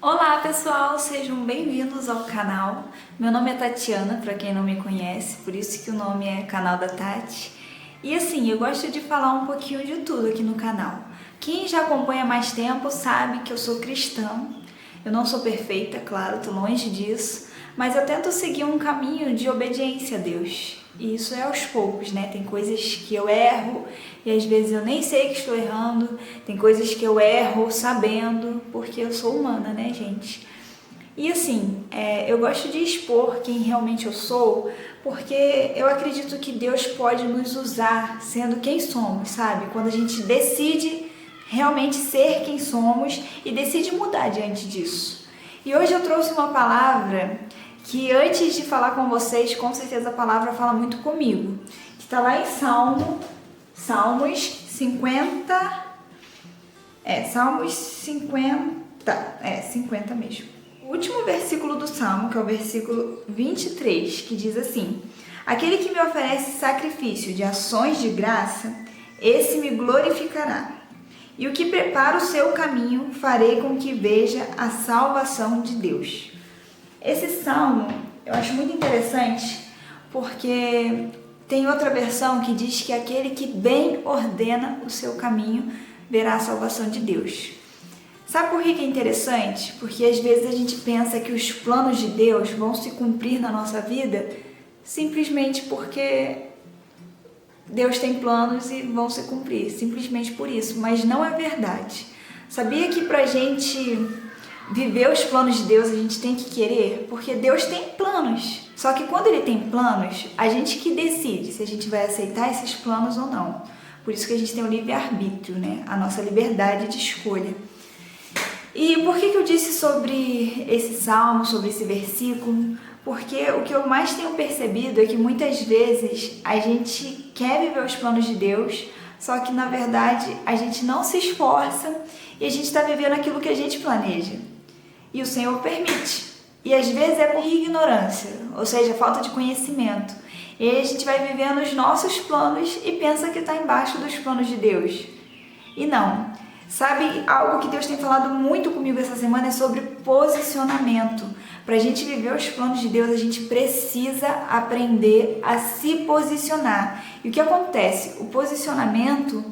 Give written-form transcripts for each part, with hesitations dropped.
Olá pessoal, sejam bem-vindos ao canal. Meu nome é Tatiana, para quem não me conhece, por isso que o nome é Canal da Tati. E assim, eu gosto de falar um pouquinho de tudo aqui no canal. Quem já acompanha há mais tempo sabe que eu sou cristã. Eu não sou perfeita, claro, tô longe disso, mas eu tento seguir um caminho de obediência a Deus. E isso é aos poucos, né? Tem coisas que eu erro e às vezes eu nem sei que estou errando. Tem coisas que eu erro sabendo, porque eu sou humana, né, gente? E assim, eu gosto de expor quem realmente eu sou, porque eu acredito que Deus pode nos usar sendo quem somos, sabe? Quando a gente decide realmente ser quem somos e decide mudar diante disso. E hoje eu trouxe uma palavra que antes de falar com vocês, com certeza a palavra fala muito comigo, que está lá em Salmos 50, Salmos 50, 50 mesmo. O último versículo do Salmo, que é o versículo 23, que diz assim: aquele que me oferece sacrifício de ações de graça, esse me glorificará. E o que prepara o seu caminho, farei com que veja a salvação de Deus. Esse salmo eu acho muito interessante porque tem outra versão que diz que aquele que bem ordena o seu caminho verá a salvação de Deus. Sabe por que é interessante? Porque às vezes a gente pensa que os planos de Deus vão se cumprir na nossa vida simplesmente porque Deus tem planos e vão se cumprir, simplesmente por isso, mas não é verdade. Sabia que pra gente viver os planos de Deus a gente tem que querer? Porque Deus tem planos, só que quando Ele tem planos, a gente que decide se a gente vai aceitar esses planos ou não. Por isso que a gente tem o livre-arbítrio, né? A nossa liberdade de escolha. E por que eu disse sobre esse salmo, sobre esse versículo? Porque o que eu mais tenho percebido é que muitas vezes a gente quer viver os planos de Deus, só que na verdade a gente não se esforça e a gente está vivendo aquilo que a gente planeja. E o Senhor permite. E às vezes é por ignorância, ou seja, falta de conhecimento. E aí a gente vai vivendo os nossos planos e pensa que está embaixo dos planos de Deus. E não. Sabe, algo que Deus tem falado muito comigo essa semana é sobre posicionamento. Para a gente viver os planos de Deus, a gente precisa aprender a se posicionar. E o que acontece? O posicionamento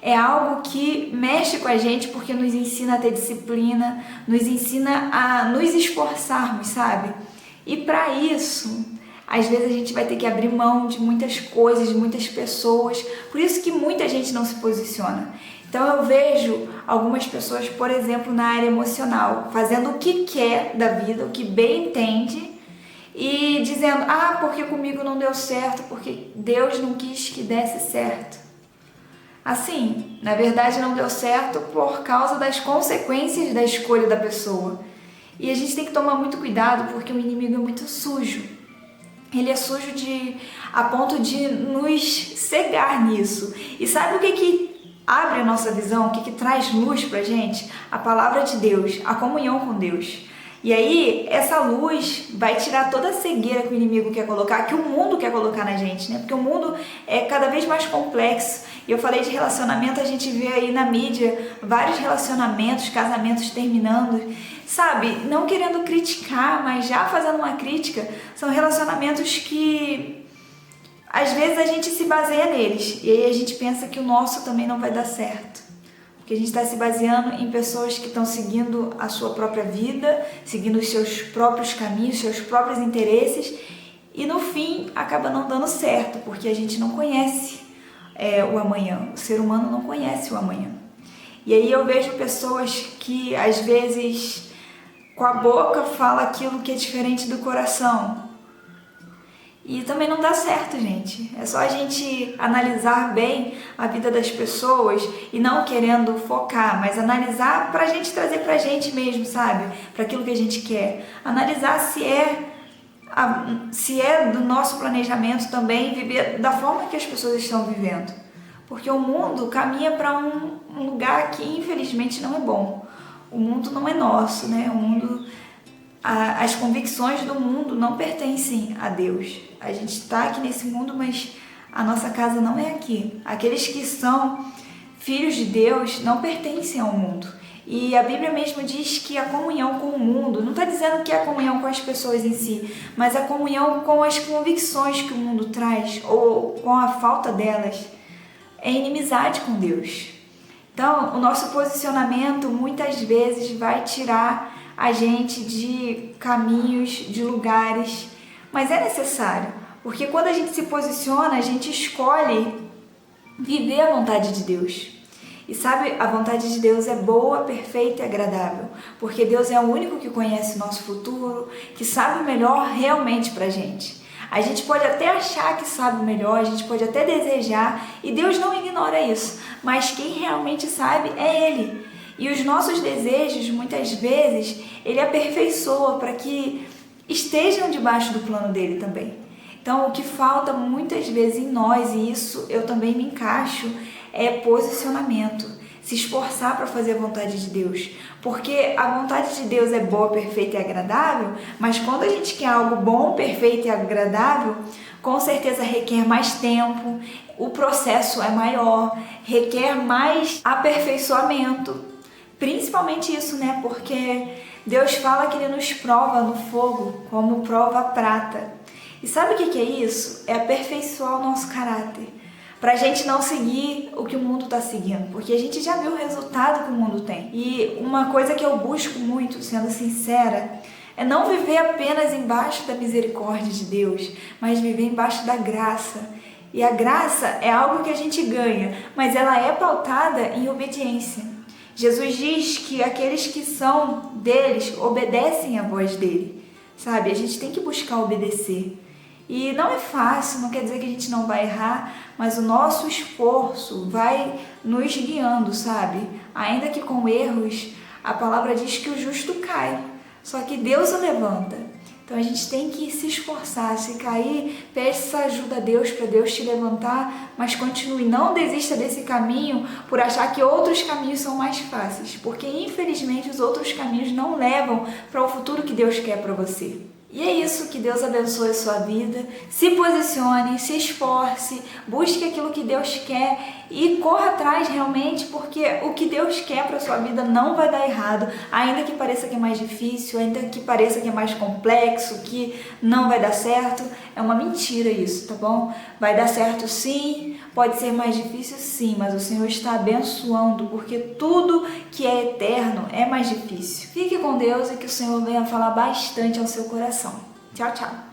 é algo que mexe com a gente porque nos ensina a ter disciplina, nos ensina a nos esforçarmos, sabe? E para isso, às vezes a gente vai ter que abrir mão de muitas coisas, de muitas pessoas. Por isso que muita gente não se posiciona. Então eu vejo algumas pessoas, por exemplo, na área emocional, fazendo o que quer da vida, o que bem entende, e dizendo, porque comigo não deu certo, porque Deus não quis que desse certo. Assim, na verdade não deu certo por causa das consequências da escolha da pessoa. E a gente tem que tomar muito cuidado porque o inimigo é muito sujo. Ele é sujo a ponto de nos cegar nisso. E sabe o que abre a nossa visão, o que traz luz pra gente? A palavra de Deus, a comunhão com Deus. E aí, essa luz vai tirar toda a cegueira que o inimigo quer colocar, que o mundo quer colocar na gente, né? Porque o mundo é cada vez mais complexo. E eu falei de relacionamento, a gente vê aí na mídia vários relacionamentos, casamentos terminando. Sabe, não querendo criticar, mas já fazendo uma crítica, são relacionamentos que às vezes a gente se baseia neles. E aí a gente pensa que o nosso também não vai dar certo. Porque a gente está se baseando em pessoas que estão seguindo a sua própria vida, seguindo os seus próprios caminhos, seus próprios interesses, e no fim acaba não dando certo, porque a gente não conhece o amanhã. O ser humano não conhece o amanhã. E aí eu vejo pessoas que às vezes com a boca fala aquilo que é diferente do coração. E também não dá certo, gente. É só a gente analisar bem a vida das pessoas e não querendo focar, mas analisar pra gente trazer pra gente mesmo, sabe? Pra aquilo que a gente quer. Analisar se é do nosso planejamento também viver da forma que as pessoas estão vivendo. Porque o mundo caminha para um lugar que infelizmente não é bom. O mundo não é nosso, né? O mundo... As convicções do mundo não pertencem a Deus. A gente está aqui nesse mundo, mas a nossa casa não é aqui. Aqueles que são filhos de Deus não pertencem ao mundo. E a Bíblia mesmo diz que a comunhão com o mundo, não está dizendo que é a comunhão com as pessoas em si, mas a comunhão com as convicções que o mundo traz, ou com a falta delas, é inimizade com Deus. Então, o nosso posicionamento muitas vezes vai tirar a gente de caminhos, de lugares, mas é necessário, porque quando a gente se posiciona, a gente escolhe viver a vontade de Deus. E sabe, a vontade de Deus é boa, perfeita e agradável, porque Deus é o único que conhece o nosso futuro, que sabe o melhor realmente pra gente. A gente pode até achar que sabe o melhor, a gente pode até desejar, e Deus não ignora isso, mas quem realmente sabe é Ele. E os nossos desejos, muitas vezes, Ele aperfeiçoa para que estejam debaixo do plano dele também. Então, o que falta muitas vezes em nós, e isso eu também me encaixo, é posicionamento, se esforçar para fazer a vontade de Deus, porque a vontade de Deus é boa, perfeita e agradável, mas quando a gente quer algo bom, perfeito e agradável, com certeza requer mais tempo, o processo é maior, requer mais aperfeiçoamento, principalmente isso, né? Porque Deus fala que Ele nos prova no fogo como prova a prata. E sabe o que é isso? É aperfeiçoar o nosso caráter, para a gente não seguir o que o mundo está seguindo, porque a gente já viu o resultado que o mundo tem. E uma coisa que eu busco muito, sendo sincera, é não viver apenas embaixo da misericórdia de Deus, mas viver embaixo da graça. E a graça é algo que a gente ganha, mas ela é pautada em obediência. Jesus diz que aqueles que são deles obedecem à voz dele, sabe? A gente tem que buscar obedecer. E não é fácil, não quer dizer que a gente não vai errar, mas o nosso esforço vai nos guiando, sabe? Ainda que com erros, a palavra diz que o justo cai, só que Deus o levanta. Então a gente tem que se esforçar, se cair, peça ajuda a Deus para Deus te levantar, mas continue, não desista desse caminho por achar que outros caminhos são mais fáceis, porque infelizmente os outros caminhos não levam para o futuro que Deus quer para você. E é isso, que Deus abençoe a sua vida, se posicione, se esforce, busque aquilo que Deus quer e corra atrás realmente, porque o que Deus quer para a sua vida não vai dar errado, ainda que pareça que é mais difícil, ainda que pareça que é mais complexo, que não vai dar certo, é uma mentira isso, tá bom? Vai dar certo sim, pode ser mais difícil sim, mas o Senhor está abençoando, porque tudo que é eterno é mais difícil. Fique com Deus e que o Senhor venha falar bastante ao seu coração. Tchau, tchau!